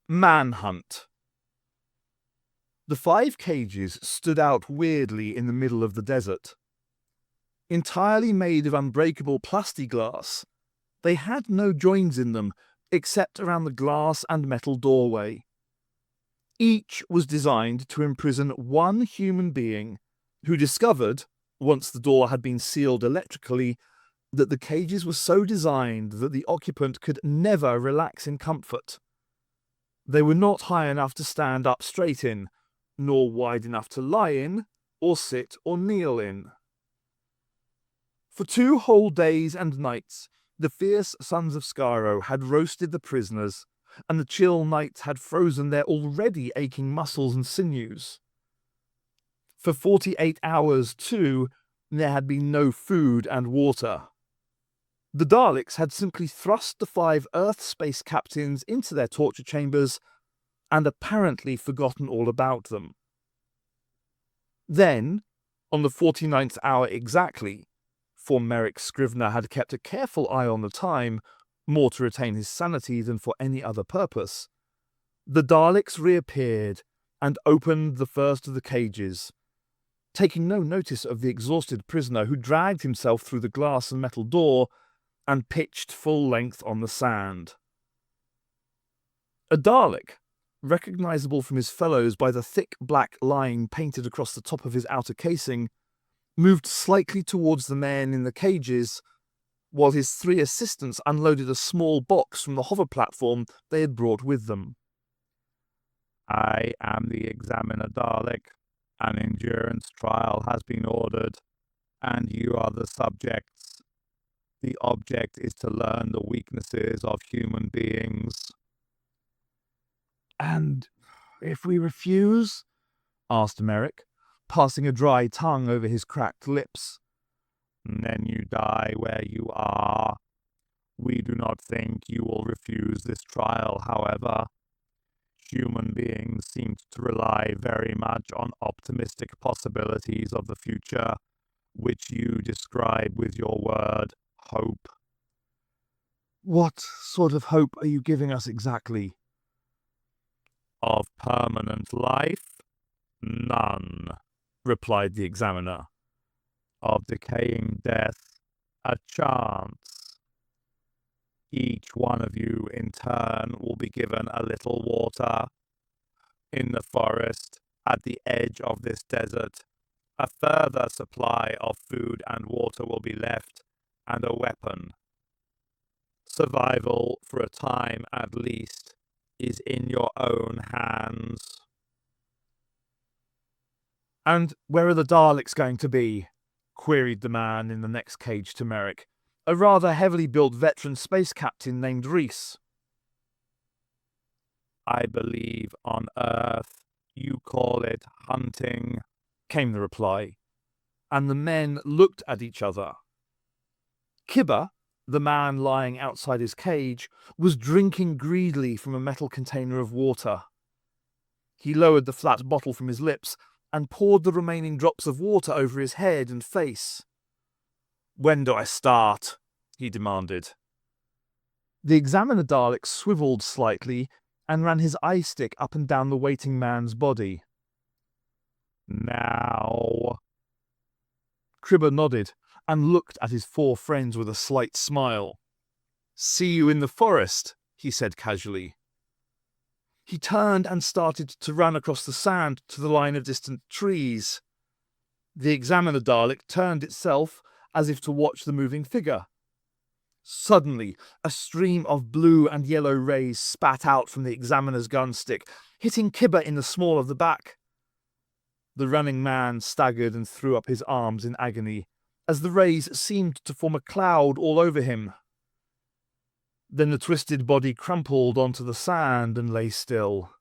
Manhunt. The 5 cages stood out weirdly in the middle of the desert. Entirely made of unbreakable plastiglass, they had no joins in them except around the glass and metal doorway. Each was designed to imprison one human being who discovered, once the door had been sealed electrically, that the cages were so designed that the occupant could never relax in comfort. They were not high enough to stand up straight in, nor wide enough to lie in, or sit or kneel in. For 2 whole days and nights, the fierce sons of Skaro had roasted the prisoners, and the chill nights had frozen their already aching muscles and sinews. For 48 hours, too, there had been no food and water. The Daleks had simply thrust the 5 Earth space captains into their torture chambers and apparently forgotten all about them. Then, on the 49th hour exactly, for Merrick Scrivener had kept a careful eye on the time, more to retain his sanity than for any other purpose, the Daleks reappeared and opened the first of the cages, taking no notice of the exhausted prisoner who dragged himself through the glass and metal door and pitched full length on the sand. A Dalek, recognizable from his fellows by the thick black line painted across the top of his outer casing, moved slightly towards the men in the cages, while his 3 assistants unloaded a small box from the hover platform they had brought with them. "I am the Examiner Dalek. An endurance trial has been ordered, and you are the subjects. The object is to learn the weaknesses of human beings." "And if we refuse?" asked Merrick, passing a dry tongue over his cracked lips. "Then you die where you are. We do not think you will refuse this trial, however. Human beings seem to rely very much on optimistic possibilities of the future, which you describe with your word, hope." "What sort of hope are you giving us exactly?" "Of permanent life? None," replied the Examiner. "Of decaying death? A chance. Each one of you, in turn, will be given a little water. In the forest, at the edge of this desert, a further supply of food and water will be left, and a weapon. Survival, for a time at least, is in your own hands." "And where are the Daleks going to be?" queried the man in the next cage to Merrick, a rather heavily built veteran space captain named Reese. "I believe on Earth you call it hunting," came the reply, and the men looked at each other. Kibber, the man lying outside his cage, was drinking greedily from a metal container of water. He lowered the flat bottle from his lips and poured the remaining drops of water over his head and face. "When do I start?" he demanded. The Examiner Dalek swiveled slightly and ran his eye stick up and down the waiting man's body. "Now." Cribber nodded and looked at his 4 friends with a slight smile. "See you in the forest," he said casually. He turned and started to run across the sand to the line of distant trees. The Examiner Dalek turned itself as if to watch the moving figure. Suddenly, a stream of blue and yellow rays spat out from the Examiner's gun stick, hitting Kibber in the small of the back. The running man staggered and threw up his arms in agony, as the rays seemed to form a cloud all over him. Then the twisted body crumpled onto the sand and lay still.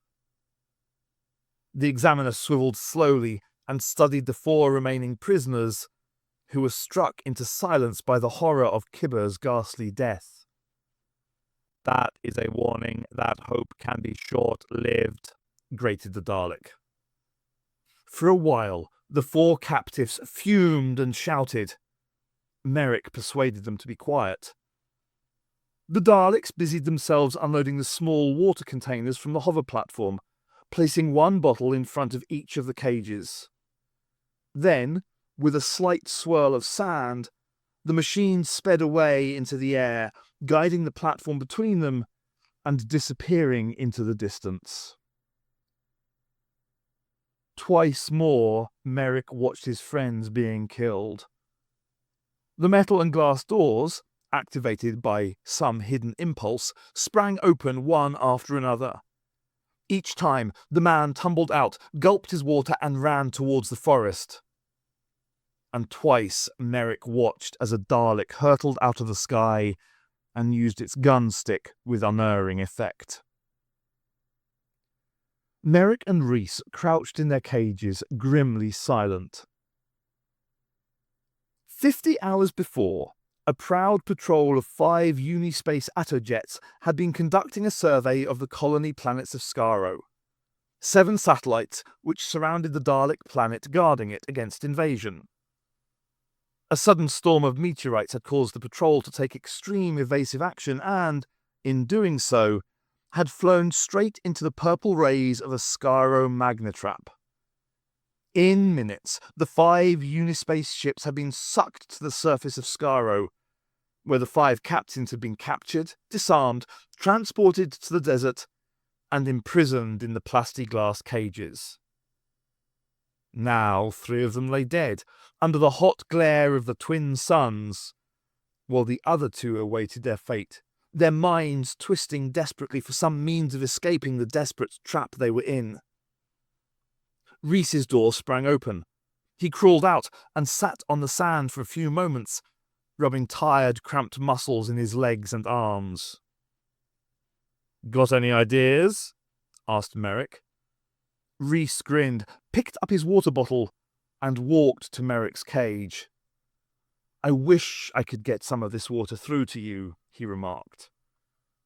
The Examiner swiveled slowly and studied the 4 remaining prisoners, who were struck into silence by the horror of Kibber's ghastly death. "That is a warning that hope can be short-lived," grated the Dalek. For a while, the 4 captives fumed and shouted. Merrick persuaded them to be quiet. The Daleks busied themselves unloading the small water containers from the hover platform, placing one bottle in front of each of the cages. Then, with a slight swirl of sand, the machine sped away into the air, guiding the platform between them and disappearing into the distance. Twice more, Merrick watched his friends being killed. The metal and glass doors, activated by some hidden impulse, sprang open one after another. Each time, the man tumbled out, gulped his water, and ran towards the forest. And twice, Merrick watched as a Dalek hurtled out of the sky and used its gun stick with unerring effect. Merrick and Reese crouched in their cages, grimly silent. 50 hours before, a proud patrol of 5 Unispace Attojets had been conducting a survey of the colony planets of Skaro. 7 satellites which surrounded the Dalek planet, guarding it against invasion. A sudden storm of meteorites had caused the patrol to take extreme evasive action and, in doing so, had flown straight into the purple rays of a Skaro magnetrap. In minutes, the 5 Unispace ships had been sucked to the surface of Skaro, where the 5 captains had been captured, disarmed, transported to the desert, and imprisoned in the plastiglass cages. Now 3 of them lay dead, under the hot glare of the twin suns, while the other 2 awaited their fate, their minds twisting desperately for some means of escaping the desperate trap they were in. Reese's door sprang open. He crawled out and sat on the sand for a few moments, rubbing tired, cramped muscles in his legs and arms. "Got any ideas?" asked Merrick. Reese grinned, picked up his water bottle, and walked to Merrick's cage. "I wish I could get some of this water through to you," he remarked.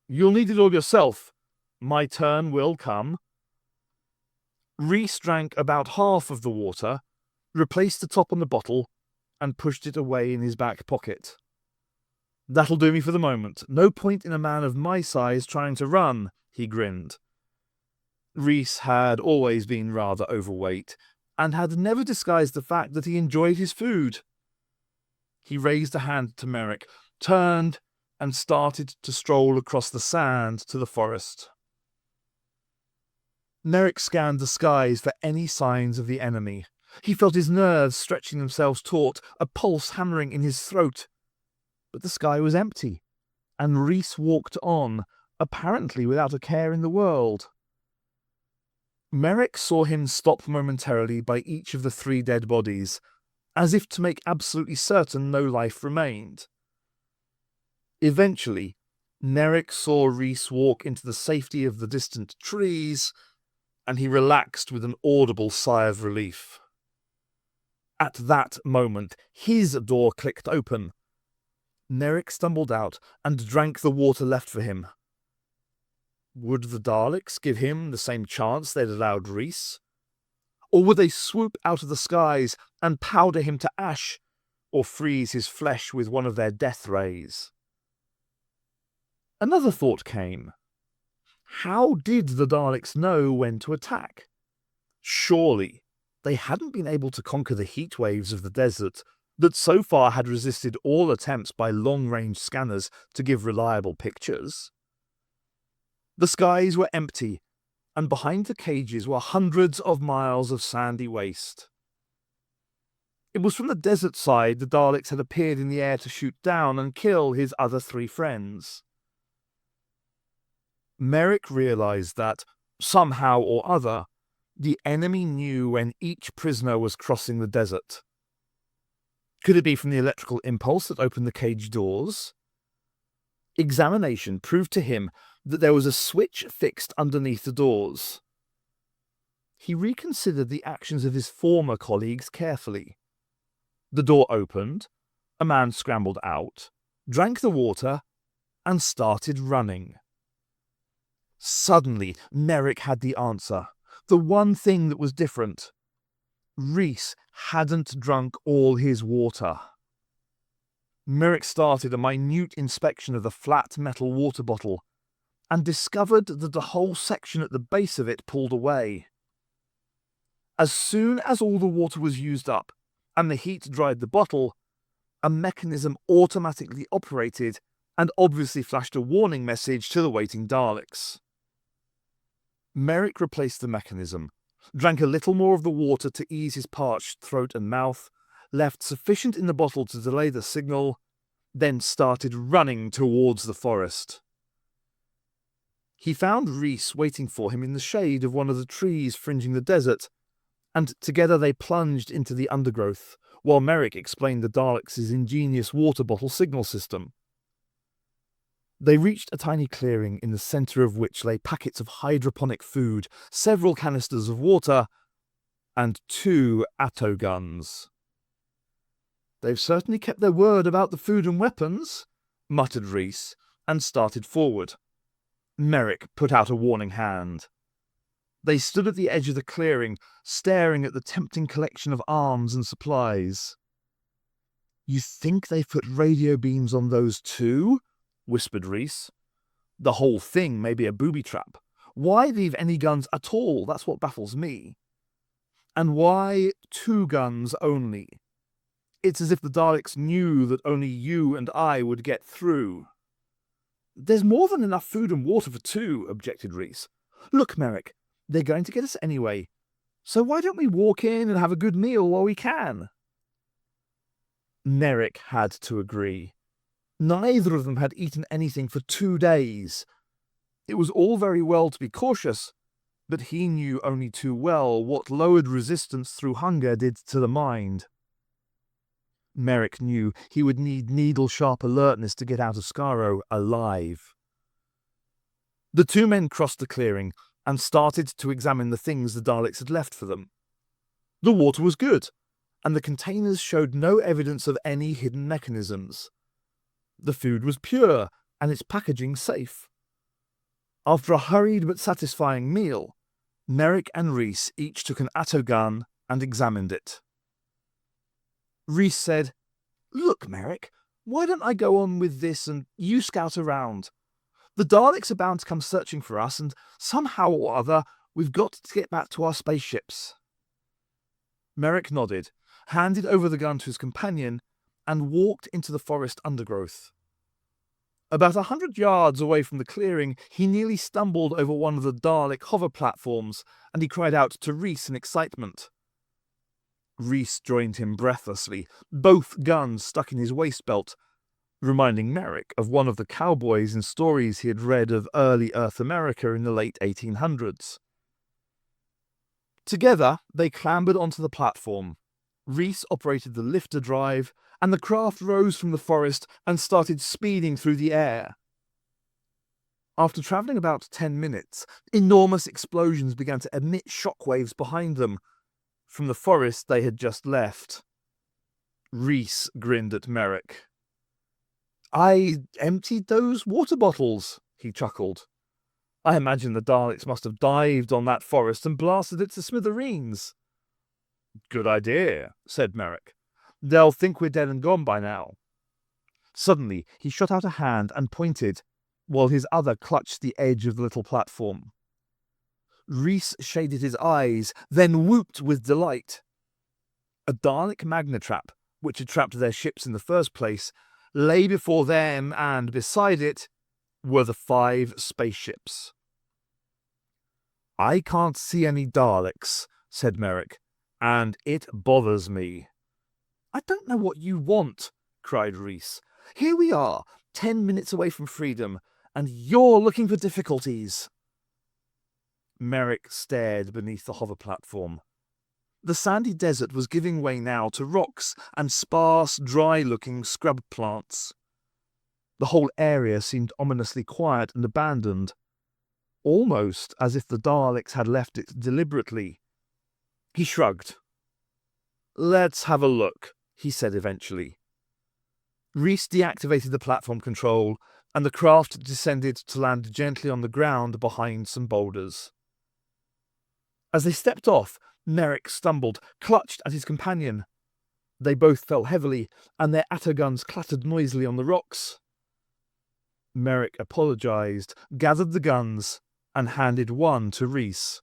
"You'll need it all yourself. My turn will come." Reese drank about half of the water, replaced the top on the bottle, and pushed it away in his back pocket. "That'll do me for the moment. No point in a man of my size trying to run," he grinned. Reese had always been rather overweight, and had never disguised the fact that he enjoyed his food. He raised a hand to Merrick, turned, and started to stroll across the sand to the forest. Merrick scanned the skies for any signs of the enemy. He felt his nerves stretching themselves taut, a pulse hammering in his throat. But the sky was empty, and Reese walked on, apparently without a care in the world. Merrick saw him stop momentarily by each of the 3 dead bodies, as if to make absolutely certain no life remained. Eventually, Merrick saw Reese walk into the safety of the distant trees, and he relaxed with an audible sigh of relief. At that moment, his door clicked open. Merrick stumbled out and drank the water left for him. Would the Daleks give him the same chance they'd allowed Reese? Or would they swoop out of the skies and powder him to ash, or freeze his flesh with one of their death rays? Another thought came. How did the Daleks know when to attack? Surely they hadn't been able to conquer the heat waves of the desert that so far had resisted all attempts by long-range scanners to give reliable pictures. The skies were empty, and behind the cages were hundreds of miles of sandy waste. It was from the desert side the Daleks had appeared in the air to shoot down and kill his other 3 friends. Merrick realized that, somehow or other, the enemy knew when each prisoner was crossing the desert. Could it be from the electrical impulse that opened the cage doors? Examination proved to him that there was a switch fixed underneath the doors. He reconsidered the actions of his former colleagues carefully. The door opened, a man scrambled out, drank the water, and started running. Suddenly, Merrick had the answer. The one thing that was different. Reese hadn't drunk all his water. Merrick started a minute inspection of the flat metal water bottle and discovered that the whole section at the base of it pulled away. As soon as all the water was used up and the heat dried the bottle, a mechanism automatically operated and obviously flashed a warning message to the waiting Daleks. Merrick replaced the mechanism, drank a little more of the water to ease his parched throat and mouth, left sufficient in the bottle to delay the signal, then started running towards the forest. He found Rhys waiting for him in the shade of one of the trees fringing the desert, and together they plunged into the undergrowth, while Merrick explained the Daleks' ingenious water bottle signal system. They reached a tiny clearing in the centre of which lay packets of hydroponic food, several canisters of water, and 2 Atto guns. "They've certainly kept their word about the food and weapons," muttered Rhys, and started forward. Merrick put out a warning hand. They stood at the edge of the clearing, staring at the tempting collection of arms and supplies. "You think they've put radio beams on those too?" whispered Rhys. "The whole thing may be a booby trap. Why leave any guns at all? That's what baffles me. And why 2 guns only? It's as if the Daleks knew that only you and I would get through." "There's more than enough food and water for 2, objected Rhys. "Look, Merrick, they're going to get us anyway. So why don't we walk in and have a good meal while we can?" Merrick had to agree. Neither of them had eaten anything for 2 days. It was all very well to be cautious, but he knew only too well what lowered resistance through hunger did to the mind. Merrick knew he would need needle-sharp alertness to get out of Skaro alive. The 2 men crossed the clearing and started to examine the things the Daleks had left for them. The water was good, and the containers showed no evidence of any hidden mechanisms. The food was pure, and its packaging safe. After a hurried but satisfying meal, Merrick and Rhys each took an Atto gun and examined it. Rhys said, "Look, Merrick, why don't I go on with this and you scout around? The Daleks are bound to come searching for us, and somehow or other we've got to get back to our spaceships." Merrick nodded, handed over the gun to his companion, and walked into the forest undergrowth. About 100 yards away from the clearing, he nearly stumbled over one of the Dalek hover platforms, and he cried out to Rhys in excitement. Rhys joined him breathlessly, both guns stuck in his waist belt, reminding Merrick of one of the cowboys in stories he had read of early Earth America in the late 1800s. Together, they clambered onto the platform. Rhys operated the lifter drive, and the craft rose from the forest and started speeding through the air. After travelling about 10 minutes, enormous explosions began to emit shockwaves behind them, from the forest they had just left. Rhys grinned at Merrick. "I emptied those water bottles," he chuckled. "I imagine the Daleks must have dived on that forest and blasted it to smithereens." "Good idea," said Merrick. "They'll think we're dead and gone by now." Suddenly, he shot out a hand and pointed, while his other clutched the edge of the little platform. Rhys shaded his eyes, then whooped with delight. A Dalek magnetrap, which had trapped their ships in the first place, lay before them, and beside it were the 5 spaceships. "I can't see any Daleks," said Merrick, "and it bothers me." "I don't know what you want," cried Rhys. "Here we are, 10 minutes away from freedom, and you're looking for difficulties." Merrick stared beneath the hover platform. The sandy desert was giving way now to rocks and sparse, dry-looking scrub plants. The whole area seemed ominously quiet and abandoned, almost as if the Daleks had left it deliberately. He shrugged. "Let's have a look," he said eventually. Rhys deactivated the platform control, and the craft descended to land gently on the ground behind some boulders. As they stepped off, Merrick stumbled, clutched at his companion. They both fell heavily, and their attoguns clattered noisily on the rocks. Merrick apologized, gathered the guns, and handed one to Rhys.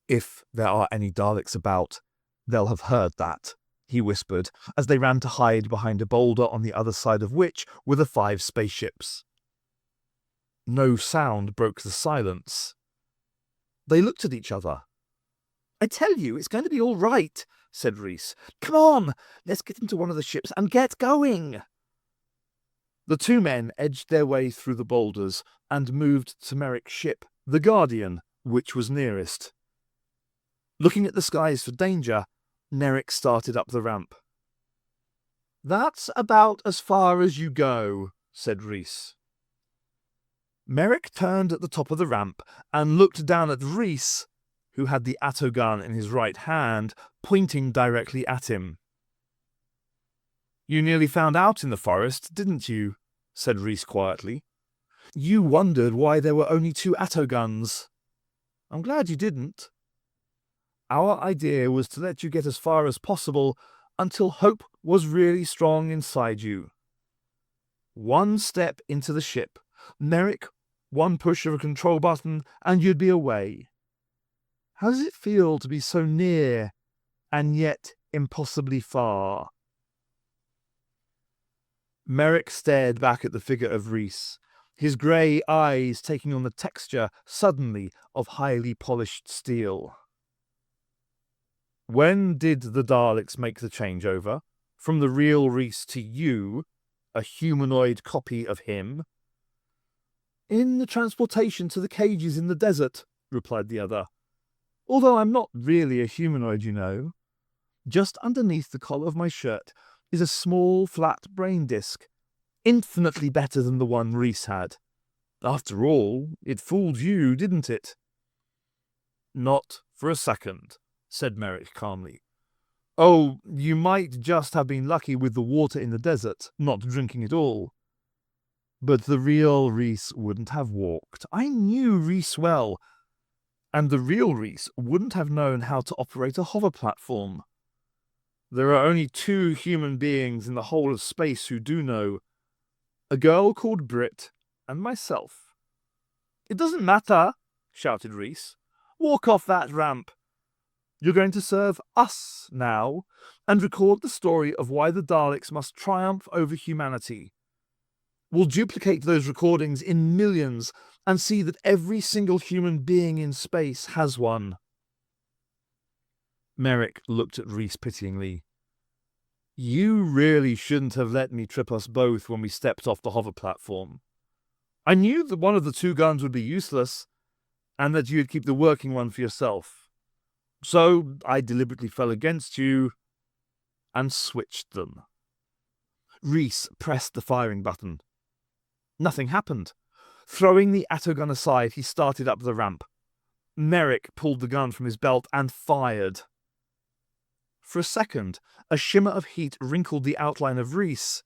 "If there are any Daleks about, they'll have heard that," he whispered, as they ran to hide behind a boulder on the other side of which were the 5 spaceships. No sound broke the silence. They looked at each other. "I tell you, it's going to be all right," said Rhys. "Come on, let's get into one of the ships and get going." The 2 men edged their way through the boulders and moved to Merrick's ship, the Guardian, which was nearest. Looking at the skies for danger, Merrick started up the ramp. "That's about as far as you go," said Rhys. Merrick turned at the top of the ramp and looked down at Rhys, who had the attogun in his right hand, pointing directly at him. "You nearly found out in the forest, didn't you?" said Rhys quietly. "You wondered why there were only 2 attoguns. I'm glad you didn't. Our idea was to let you get as far as possible until hope was really strong inside you. 1 step into the ship, Merrick, 1 push of a control button, and you'd be away. How does it feel to be so near and yet impossibly far?" Merrick stared back at the figure of Rhys, his grey eyes taking on the texture, suddenly, of highly polished steel. "When did the Daleks make the changeover? From the real Rhys to you, a humanoid copy of him?" "In the transportation to the cages in the desert," replied the other. "Although I'm not really a humanoid, you know. Just underneath the collar of my shirt is a small, flat brain disc, infinitely better than the one Rhys had. After all, it fooled you, didn't it?" "Not for a second," said Merrick calmly. "Oh, you might just have been lucky with the water in the desert, not drinking it all. But the real Rhys wouldn't have walked. I knew Rhys well, and the real Rhys wouldn't have known how to operate a hover platform. There are only 2 human beings in the whole of space who do know. A girl called Britt, and myself." "It doesn't matter," shouted Rhys. "Walk off that ramp. You're going to serve us now, and record the story of why the Daleks must triumph over humanity. We'll duplicate those recordings in millions and see that every single human being in space has one." Merrick looked at Rhys pityingly. "You really shouldn't have let me trip us both when we stepped off the hover platform. I knew that one of the 2 guns would be useless, and that you'd keep the working one for yourself. So I deliberately fell against you and switched them." Rhys pressed the firing button. Nothing happened. Throwing the attogun aside, he started up the ramp. Merrick pulled the gun from his belt and fired. For a second, a shimmer of heat wrinkled the outline of Rhys.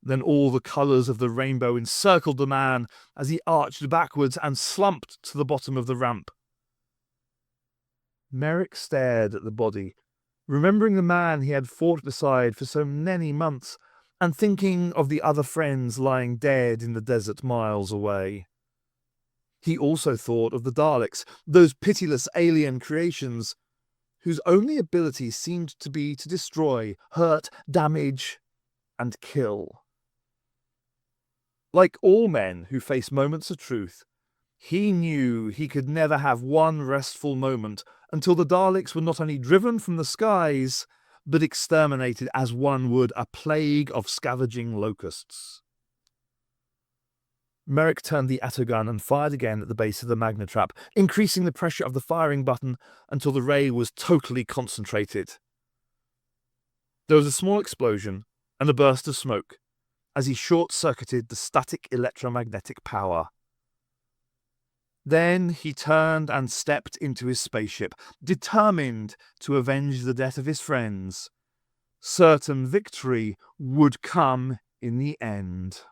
Then all the colours of the rainbow encircled the man as he arched backwards and slumped to the bottom of the ramp. Merrick stared at the body, remembering the man he had fought beside for so many months, and thinking of the other friends lying dead in the desert miles away. He also thought of the Daleks, those pitiless alien creations, whose only ability seemed to be to destroy, hurt, damage, and kill. Like all men who face moments of truth, he knew he could never have one restful moment until the Daleks were not only driven from the skies, but exterminated as one would a plague of scavenging locusts. Merrick turned the attogun and fired again at the base of the magnetrap, increasing the pressure of the firing button until the ray was totally concentrated. There was a small explosion and a burst of smoke as he short-circuited the static electromagnetic power. Then he turned and stepped into his spaceship, determined to avenge the death of his friends. Certain victory would come in the end.